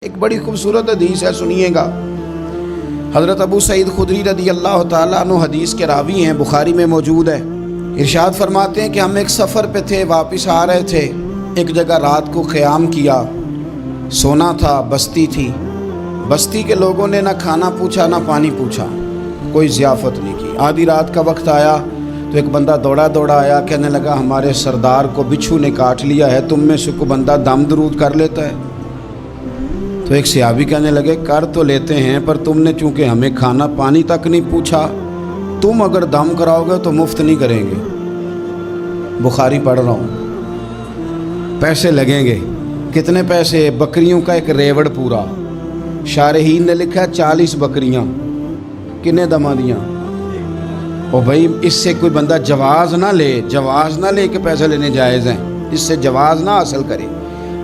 ایک بڑی خوبصورت حدیث ہے، سنیے گا۔ حضرت ابو سعید خدری رضی اللہ تعالیٰ عنہ حدیث کے راوی ہیں، بخاری میں موجود ہے۔ ارشاد فرماتے ہیں کہ ہم ایک سفر پہ تھے، واپس آ رہے تھے، ایک جگہ رات کو قیام کیا، سونا تھا، بستی تھی۔ بستی کے لوگوں نے نہ کھانا پوچھا نہ پانی پوچھا، کوئی ضیافت نہیں کی۔ آدھی رات کا وقت آیا تو ایک بندہ دوڑا آیا، کہنے لگا ہمارے سردار کو بچھو نے کاٹ لیا ہے، تم میں سے کوئی بندہ دم درود کر لیتا ہے؟ تو ایک صحابی کہنے لگے کر تو لیتے ہیں، پر تم نے چونکہ ہمیں کھانا پانی تک نہیں پوچھا، تم اگر دم کراؤ گے تو مفت نہیں کریں گے۔ بخاری پڑھ رہا ہوں، پیسے لگیں گے۔ کتنے پیسے؟ بکریوں کا ایک ریوڑ پورا۔ شارحین نے لکھا 40 بکریاں۔ کنے دما دیاں؟ او بھائی، اس سے کوئی بندہ جواز نہ لے کہ پیسے لینے جائز ہیں، اس سے جواز نہ حاصل کرے۔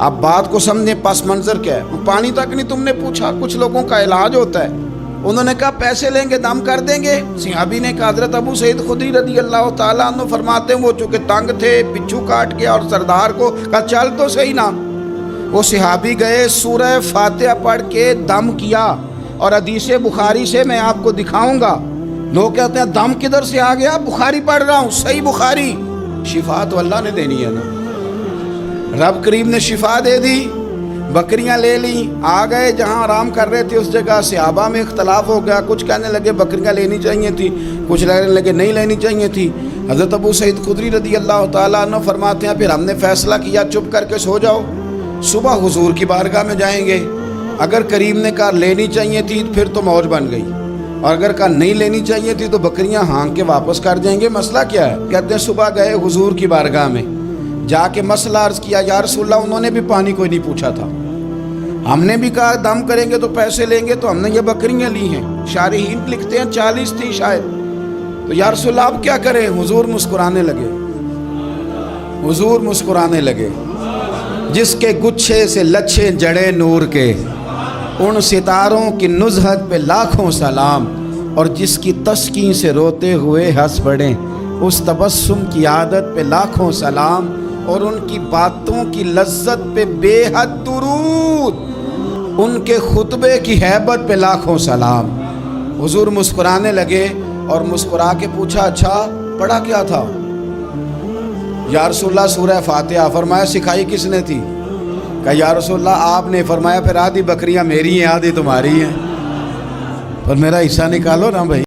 آپ بات کو سمجھیں، پس منظر کیا ہے؟ پانی تک نہیں تم نے پوچھا۔ کچھ لوگوں کا علاج ہوتا ہے، انہوں نے کہا پیسے لیں گے دم کر دیں گے۔ صحابی نے کہا، حضرت ابو سعید خدری رضی اللہ تعالیٰ عنہ فرماتے ہیں وہ چونکہ تنگ تھے، بچھو کاٹ گیا، اور سردار کو کہا چل تو صحیح نا۔ وہ صحابی گئے، سورہ فاتحہ پڑھ کے دم کیا، اور حدیث بخاری سے میں آپ کو دکھاؤں گا۔ لوگ کہتے ہیں دم کدھر سے آ گیا؟ بخاری پڑھ رہا ہوں، صحیح بخاری۔ شفا تو اللہ نے دینی ہے نا، رب کریم نے شفا دے دی۔ بکریاں لے لیں، آ گئے جہاں آرام کر رہے تھے اس جگہ۔ صحابہ میں اختلاف ہو گیا، کچھ کہنے لگے بکریاں لینی چاہیے تھی، کچھ کہنے لگے نہیں لینی چاہیے تھی۔ حضرت ابو سعید خدری رضی اللہ تعالیٰ عنہ فرماتے ہیں پھر ہم نے فیصلہ کیا چپ کر کے سو جاؤ، صبح حضور کی بارگاہ میں جائیں گے۔ اگر کریم نے کہا لینی چاہیے تھی پھر تو موج بن گئی، اور اگر کہا نہیں لینی چاہیے تھی تو بکریاں ہانک کے واپس کر جائیں گے۔ مسئلہ کیا ہے؟ کہتے ہیں صبح گئے حضور کی بارگاہ میں، جا کے مسئلہ عرض کیا، یا رسول اللہ انہوں نے بھی پانی کوئی نہیں پوچھا تھا، ہم نے بھی کہا دم کریں گے تو پیسے لیں گے، تو ہم نے یہ بکریاں لی ہیں۔ شارحین لکھتے ہیں 40 تھی شاید، تو یا رسول اللہ اب کیا کریں؟ حضور مسکرانے لگے۔ جس کے گچھے سے لچھے جڑے نور کے، ان ستاروں کی نزہت پہ لاکھوں سلام، اور جس کی تسکین سے روتے ہوئے ہنس پڑیں، اس تبسم کی عادت پہ لاکھوں سلام، اور ان کی باتوں کی لذت پہ بے حد درود، ان کے خطبے کی ہیبت پہ لاکھوں سلام۔ حضور مسکرانے لگے اور مسکرا کے پوچھا اچھا پڑھا کیا تھا؟ یا رسول اللہ سورہ فاتحہ۔ فرمایا سکھائی کس نے تھی؟ کہا یا رسول اللہ آپ نے۔ فرمایا پھر آدھی بکریاں میری ہیں آدھی تمہاری ہیں، پر میرا حصہ نکالو نا بھائی۔